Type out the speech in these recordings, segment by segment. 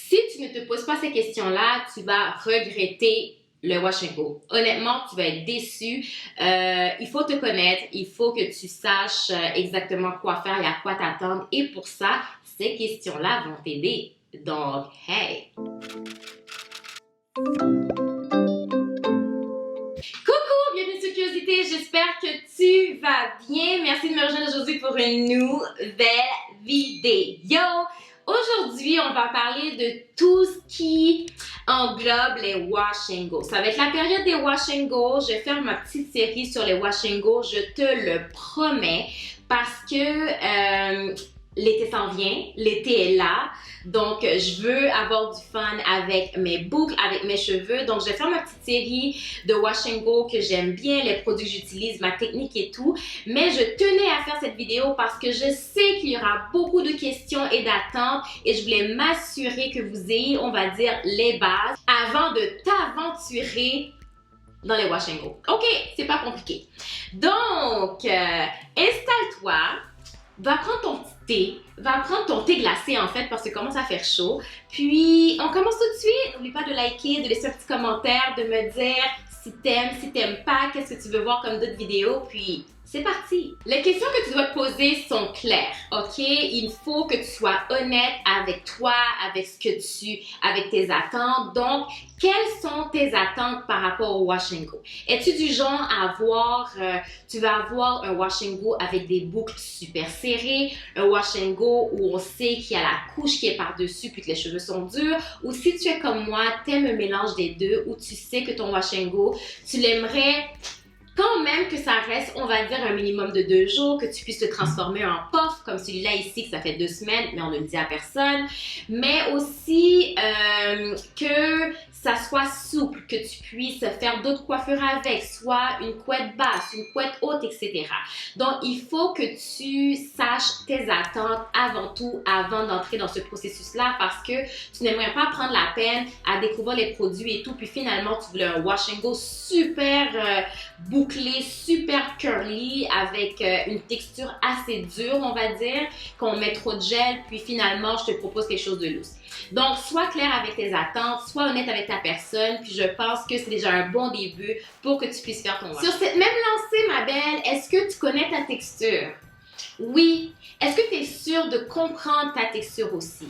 Si tu ne te poses pas ces questions-là, tu vas regretter le wash and go. Honnêtement, tu vas être déçu. Il faut te connaître, il faut que tu saches exactement quoi faire et à quoi t'attendre. Et pour ça, ces questions-là vont t'aider. Donc, hey! Coucou, bienvenue sur Curiosité, j'espère que tu vas bien. Merci de me rejoindre aujourd'hui pour une nouvelle vidéo. Aujourd'hui, on va parler de tout ce qui englobe les wash and go. Ça va être la période des wash and go. Je vais faire ma petite série sur les wash and go, je te le promets, parce que l'été s'en vient, l'été est là, donc je veux avoir du fun avec mes boucles, avec mes cheveux, donc je vais faire ma petite série de wash and go que j'aime bien, les produits que j'utilise, ma technique et tout, mais je tenais à faire cette vidéo parce que je sais qu'il y aura beaucoup de questions et d'attentes et je voulais m'assurer que vous ayez, on va dire, les bases avant de t'aventurer dans les wash and go. Ok, c'est pas compliqué. Donc, installe-toi. Va prendre ton petit thé, va prendre ton thé glacé en fait parce que commence à faire chaud. Puis on commence tout de suite. N'oublie pas de liker, de laisser un petit commentaire, de me dire si t'aimes pas, qu'est-ce que tu veux voir comme d'autres vidéos. Puis c'est parti! Les questions que tu dois te poser sont claires, ok? Il faut que tu sois honnête avec toi, avec tes attentes. Donc, quelles sont tes attentes par rapport au wash and go? Es-tu du genre à tu vas avoir un wash and go avec des boucles super serrées, un wash and go où on sait qu'il y a la couche qui est par-dessus puis que les cheveux sont durs, ou si tu es comme moi, t'aimes un mélange des deux, où tu sais que ton wash and go, tu l'aimerais quand même que ça reste, on va dire, un minimum de 2 jours, que tu puisses te transformer en puff, comme celui-là ici, que ça fait 2 semaines, mais on ne le dit à personne. Mais aussi que ça soit souple, que tu puisses faire d'autres coiffures avec, soit une couette basse, une couette haute, etc. Donc, il faut que tu saches tes attentes avant tout, avant d'entrer dans ce processus-là, parce que tu n'aimerais pas prendre la peine à découvrir les produits et tout, puis finalement, tu voulais un wash and go super bouclé, super curly, avec une texture assez dure, on va dire, qu'on met trop de gel, puis finalement, je te propose quelque chose de loose. Donc, sois clair avec tes attentes, sois honnête avec ta personne, puis je pense que c'est déjà un bon début pour que tu puisses faire ton wash. Sur cette même lancée, ma belle, est-ce que tu connais ta texture? Oui. Est-ce que tu es sûre de comprendre ta texture aussi?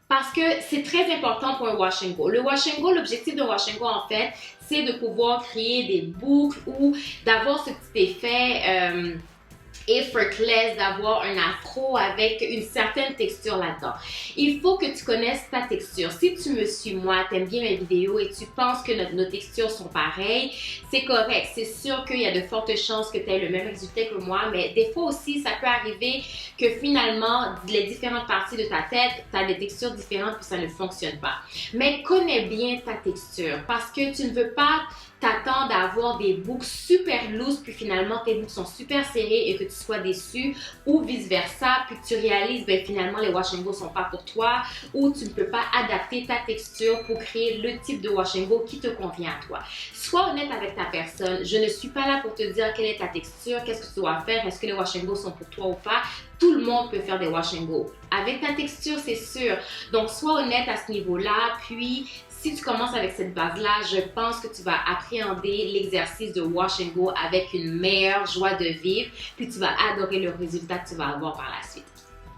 Parce que c'est très important pour un wash and go. Le wash and go, l'objectif d'un wash and go, en fait, c'est de pouvoir créer des boucles ou d'avoir ce petit effet effortless, d'avoir un afro avec une certaine texture là-dedans. Il faut que tu connaisses ta texture. Si tu me suis moi, t'aimes bien mes vidéos et tu penses que nos textures sont pareilles, c'est correct. C'est sûr qu'il y a de fortes chances que tu aies le même résultat que moi, mais des fois aussi, ça peut arriver que finalement, les différentes parties de ta tête, tu as des textures différentes puis ça ne fonctionne pas. Mais connais bien ta texture parce que tu ne veux pas t'attends à avoir des boucles super loose puis finalement tes boucles sont super serrées et que tu sois déçu ou vice versa puis que tu réalises finalement les wash and go sont pas pour toi ou tu ne peux pas adapter ta texture pour créer le type de wash and go qui te convient à toi. Sois honnête avec ta personne. Je ne suis pas là pour te dire quelle est ta texture, qu'est-ce que tu dois faire, est-ce que les wash and go sont pour toi ou pas. Tout le monde peut faire des wash and go. Avec ta texture, c'est sûr. Donc, sois honnête à ce niveau-là. Puis, si tu commences avec cette base-là, je pense que tu vas appréhender l'exercice de wash and go avec une meilleure joie de vivre. Puis, tu vas adorer le résultat que tu vas avoir par la suite.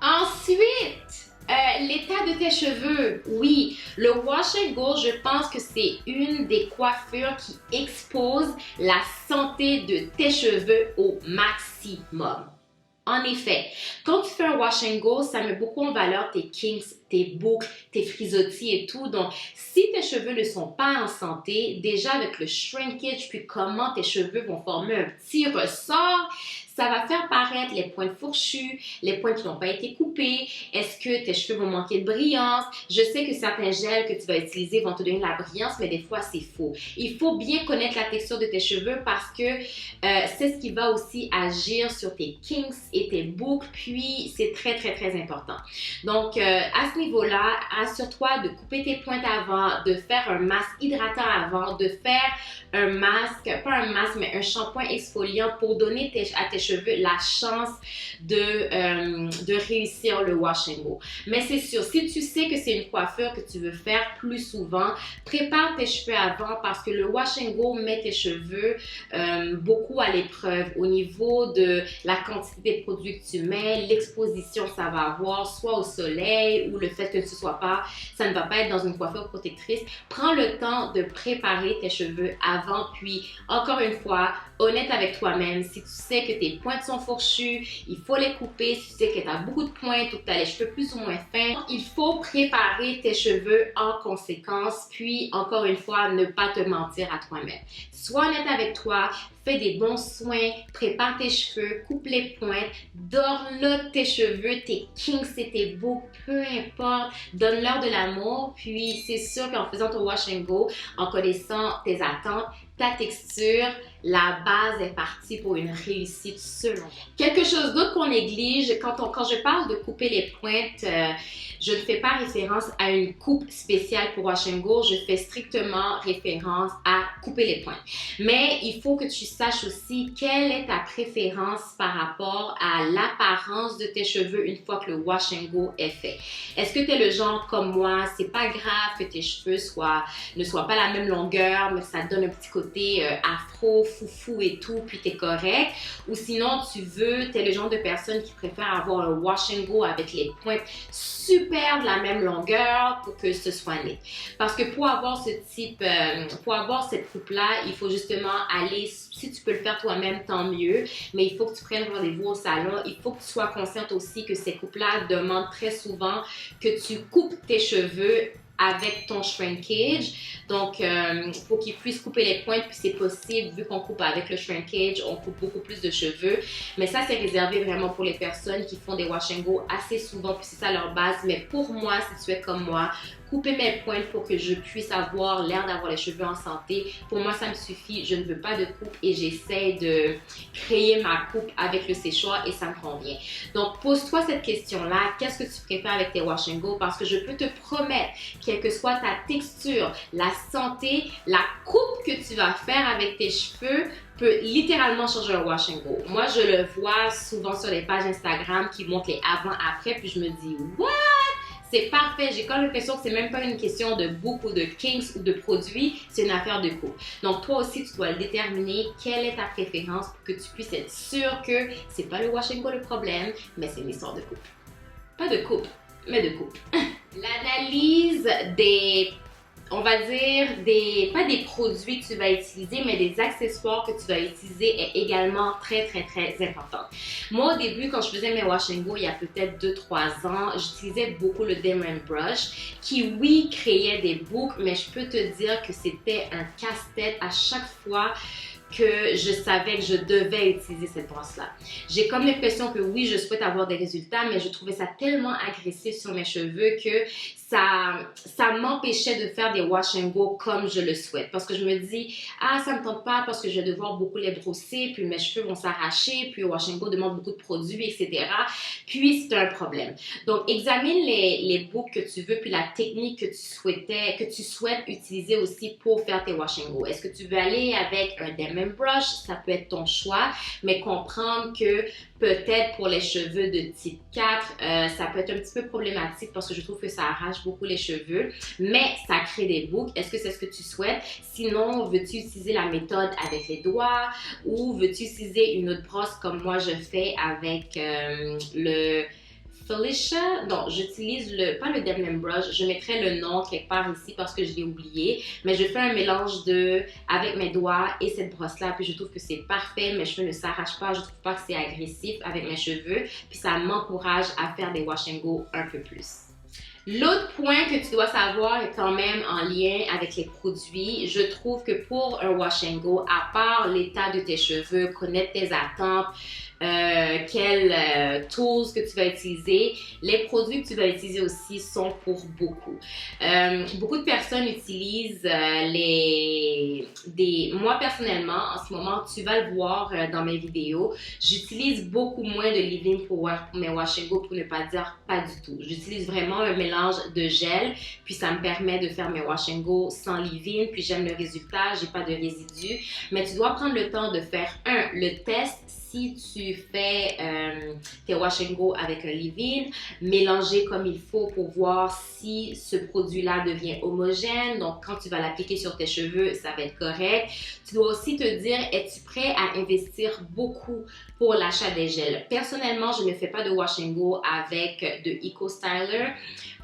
Ensuite, l'état de tes cheveux. Oui, le wash and go, je pense que c'est une des coiffures qui expose la santé de tes cheveux au maximum. En effet, quand tu fais un wash and go, ça met beaucoup en valeur tes kinks, tes boucles, tes frisottis et tout. Donc, si tes cheveux ne sont pas en santé, déjà avec le shrinkage, puis comment tes cheveux vont former un petit ressort, ça va faire paraître les pointes fourchues, les pointes qui n'ont pas été coupées. Est-ce que tes cheveux vont manquer de brillance? Je sais que certains gels que tu vas utiliser vont te donner de la brillance, mais des fois, c'est faux. Il faut bien connaître la texture de tes cheveux parce que c'est ce qui va aussi agir sur tes kinks et tes boucles, puis c'est très, très, très important. Donc, à ce ce niveau-là, assure-toi de couper tes pointes avant, de faire un masque hydratant avant, de faire un masque, pas un masque, mais un shampoing exfoliant pour donner à tes cheveux la chance de réussir le wash and go. Mais c'est sûr, si tu sais que c'est une coiffure que tu veux faire plus souvent, prépare tes cheveux avant parce que le wash and go met tes cheveux beaucoup à l'épreuve au niveau de la quantité de produits que tu mets, l'exposition que ça va avoir, soit au soleil ou le fait que ça ne va pas être dans une coiffure protectrice. Prends le temps de préparer tes cheveux avant, puis encore une fois, honnête avec toi-même. Si tu sais que tes pointes sont fourchues, il faut les couper. Si tu sais que tu as beaucoup de pointes ou que tu as les cheveux plus ou moins fins, il faut préparer tes cheveux en conséquence, puis encore une fois, ne pas te mentir à toi-même. Sois honnête avec toi, fais des bons soins, prépare tes cheveux, coupe les pointes, dorlote tes cheveux, tes kinks et tes boucles, peu importe, donne-leur de l'amour, puis c'est sûr qu'en faisant ton wash and go, en connaissant tes attentes, ta texture, la base est partie pour une réussite selon moi. Quelque chose d'autre qu'on néglige, quand je parle de couper les pointes, je ne fais pas référence à une coupe spéciale pour wash and go, je fais strictement référence à couper les pointes. Mais il faut que tu saches aussi quelle est ta préférence par rapport à l'apparence de tes cheveux une fois que le wash and go est fait. Est-ce que tu es le genre comme moi, c'est pas grave que tes cheveux ne soient pas la même longueur, mais ça te donne un petit côté afro, foufou et tout, puis t'es correct. Ou sinon, t'es le genre de personne qui préfère avoir un wash and go avec les pointes super de la même longueur pour que ce soit net. Parce que pour avoir cette coupe-là, il faut justement aller, si tu peux le faire toi-même, tant mieux, mais il faut que tu prennes rendez-vous au salon. Il faut que tu sois consciente aussi que ces coupes-là demandent très souvent que tu coupes tes cheveux avec ton shrinkage. Donc, pour qu'ils puissent couper les pointes, puis c'est possible, vu qu'on coupe avec le shrinkage, on coupe beaucoup plus de cheveux. Mais ça, c'est réservé vraiment pour les personnes qui font des wash and go assez souvent, puis c'est ça leur base. Mais pour moi, si tu es comme moi, couper mes pointes pour que je puisse avoir l'air d'avoir les cheveux en santé, pour moi, ça me suffit. Je ne veux pas de coupe et j'essaie de créer ma coupe avec le séchoir et ça me convient. Donc, pose-toi cette question-là. Qu'est-ce que tu préfères avec tes wash and go? Parce que je peux te promettre, quelle que soit ta texture, la santé, la coupe que tu vas faire avec tes cheveux peut littéralement changer un wash and go. Moi, je le vois souvent sur les pages Instagram qui montrent les avant-après, puis je me dis « What? » C'est parfait, j'ai comme l'impression que c'est même pas une question de boucle ou de kinks ou de produits, c'est une affaire de coupe. Donc toi aussi, tu dois déterminer quelle est ta préférence pour que tu puisses être sûr que c'est pas le wash and go le problème, mais c'est une histoire de coupe. Pas de coupe, mais de coupe. L'analyse on va dire, pas des produits que tu vas utiliser, mais des accessoires que tu vas utiliser est également très, très, très importante. Moi, au début, quand je faisais mes wash and go, il y a peut-être 2-3 ans, j'utilisais beaucoup le Diamond Brush, qui, oui, créait des boucles, mais je peux te dire que c'était un casse-tête à chaque fois que je savais que je devais utiliser cette brosse-là. J'ai comme l'impression que oui, je souhaite avoir des résultats, mais je trouvais ça tellement agressif sur mes cheveux que ça m'empêchait de faire des wash and go comme je le souhaite. Parce que je me dis, ah, ça me tente pas parce que je vais devoir beaucoup les brosser, puis mes cheveux vont s'arracher, puis le wash and go demande beaucoup de produits, etc. Puis c'est un problème. Donc, examine les boucles que tu veux, puis la technique que tu souhaites utiliser aussi pour faire tes wash and go. Est-ce que tu veux aller avec un Diamond Brush? Ça peut être ton choix, mais comprendre que peut-être pour les cheveux de type 4, ça peut être un petit peu problématique parce que je trouve que ça arrache beaucoup les cheveux, mais ça crée des boucles. Est-ce que c'est ce que tu souhaites? Sinon, veux-tu utiliser la méthode avec les doigts ou veux-tu utiliser une autre brosse comme moi je fais avec le Felicia? Non, j'utilise pas le Diamond Brush, je mettrai le nom quelque part ici parce que je l'ai oublié, mais je fais un mélange avec mes doigts et cette brosse-là, puis je trouve que c'est parfait, mes cheveux ne s'arrachent pas, je trouve pas que c'est agressif avec mes cheveux, puis ça m'encourage à faire des wash and go un peu plus. L'autre point que tu dois savoir est quand même en lien avec les produits. Je trouve que pour un wash and go, à part l'état de tes cheveux, connaître tes attentes, quels tools que tu vas utiliser, les produits que tu vas utiliser aussi sont pour beaucoup. Beaucoup de personnes utilisent moi personnellement, en ce moment, tu vas le voir dans mes vidéos, j'utilise beaucoup moins de leave-in pour mes wash and go, pour ne pas dire pas du tout. J'utilise vraiment un mélange mélange de gel, puis ça me permet de faire mes wash and go sans leave-in, puis j'aime le résultat, j'ai pas de résidus. Mais tu dois prendre le temps de faire le test si tu fais tes wash and go avec un leave-in, mélanger comme il faut pour voir si ce produit-là devient homogène. Donc, quand tu vas l'appliquer sur tes cheveux, ça va être correct. Tu dois aussi te dire, es-tu prêt à investir beaucoup pour l'achat des gels? Personnellement, je ne fais pas de wash and go avec de Eco Styler.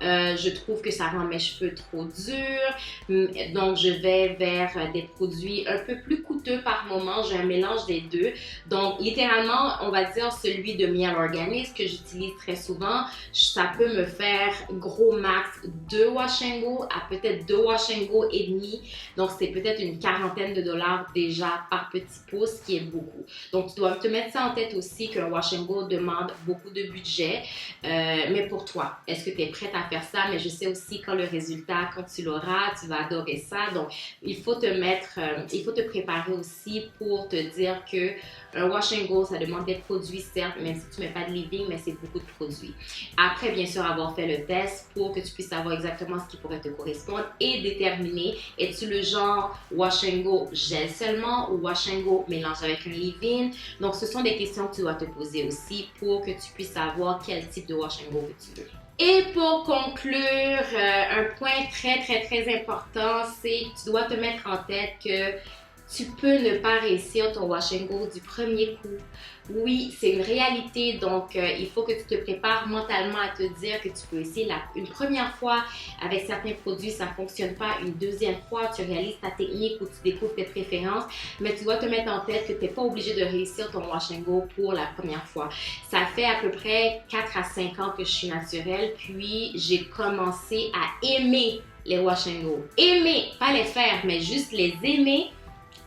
Je trouve que ça rend mes cheveux trop durs. Donc, je vais vers des produits un peu plus coûteux par moment. J'ai un mélange des deux. Donc, littéralement, on va dire celui de Miel Organics que j'utilise très souvent. Ça peut me faire gros max 2 wash and go à peut-être 2 wash and go et demi. Donc, c'est peut-être une quarantaine de dollars déjà par petit pot, ce qui est beaucoup. Donc, tu dois te mettre ça en tête aussi qu'un wash and go demande beaucoup de budget. Mais pour toi, est-ce que tu es prête à faire ça? Mais je sais aussi quand le résultat, quand tu l'auras, tu vas adorer ça. Donc, il faut te préparer aussi pour te dire que un wash and go, ça demande des produits, certes, même si tu ne mets pas de leave-in, mais c'est beaucoup de produits. Après, bien sûr, avoir fait le test pour que tu puisses savoir exactement ce qui pourrait te correspondre et déterminer, es-tu le genre wash and go gel seulement ou wash and go mélange avec un leave-in? Donc, ce sont des questions que tu dois te poser aussi pour que tu puisses savoir quel type de wash and go que tu veux. Et pour conclure, un point très important, c'est que tu dois te mettre en tête que tu peux ne pas réussir ton wash and go du premier coup. Oui, c'est une réalité, donc il faut que tu te prépares mentalement à te dire que tu peux essayer une première fois avec certains produits, ça ne fonctionne pas. Une deuxième fois, tu réalises ta technique ou tu découvres tes préférences, mais tu dois te mettre en tête que tu n'es pas obligé de réussir ton wash and go pour la première fois. Ça fait à peu près 4 à 5 ans que je suis naturelle, puis j'ai commencé à aimer les wash and go. Aimer, pas les faire, mais juste les aimer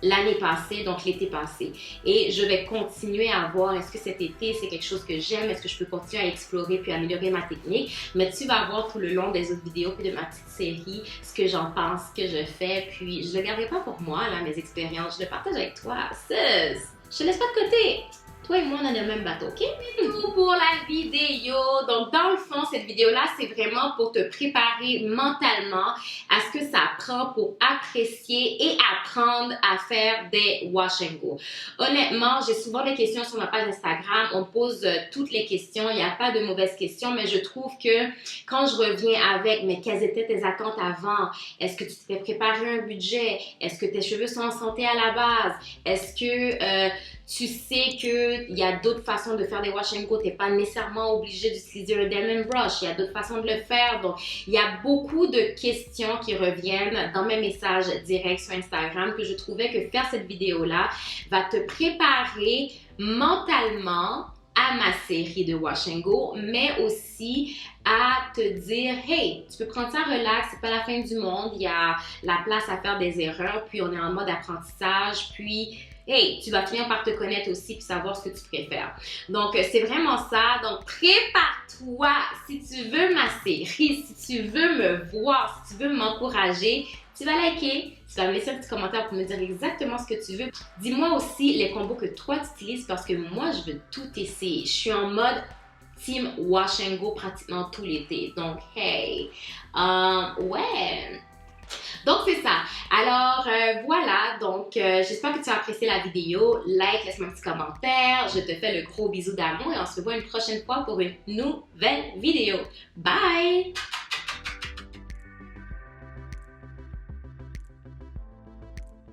l'année passée, donc l'été passé. Et je vais continuer à voir est-ce que cet été, c'est quelque chose que j'aime, est-ce que je peux continuer à explorer puis améliorer ma technique. Mais tu vas voir tout le long des autres vidéos puis de ma petite série ce que j'en pense, ce que je fais. Puis je ne le garderai pas pour moi, là, mes expériences. Je le partage avec toi. Sis, je te laisse pas de côté. Toi et moi, on a le même bateau, ok? Tout pour la vidéo. Donc, dans le fond, cette vidéo-là, c'est vraiment pour te préparer mentalement à ce que ça prend pour apprécier et apprendre à faire des wash and go. Honnêtement, j'ai souvent des questions sur ma page Instagram. On pose toutes les questions. Il n'y a pas de mauvaises questions, mais je trouve que quand je reviens avec, mais quelles étaient tes attentes avant? Est-ce que tu t'es préparé un budget? Est-ce que tes cheveux sont en santé à la base? Est-ce que tu sais qu'il y a d'autres façons de faire des wash and go. Tu n'es pas nécessairement obligé d'utiliser un diamond brush. Il y a d'autres façons de le faire. Donc, il y a beaucoup de questions qui reviennent dans mes messages directs sur Instagram que je trouvais que faire cette vidéo-là va te préparer mentalement à ma série de wash and go, mais aussi à te dire, hey, tu peux prendre ça relax, c'est pas la fin du monde, il y a la place à faire des erreurs, puis on est en mode apprentissage, puis hey, tu vas finir par te connaître aussi puis savoir ce que tu préfères. Donc, c'est vraiment ça. Donc, prépare-toi. Si tu veux ma série, si tu veux me voir, si tu veux m'encourager, tu vas liker, tu vas me laisser un petit commentaire pour me dire exactement ce que tu veux. Dis-moi aussi les combos que toi tu utilises parce que moi, je veux tout essayer. Je suis en mode team wash and go pratiquement tout l'été. Donc, hey, ouais. Donc, c'est ça. Alors, voilà. Donc, j'espère que tu as apprécié la vidéo. Like, laisse-moi un petit commentaire. Je te fais le gros bisou d'amour et on se revoit une prochaine fois pour une nouvelle vidéo. Bye!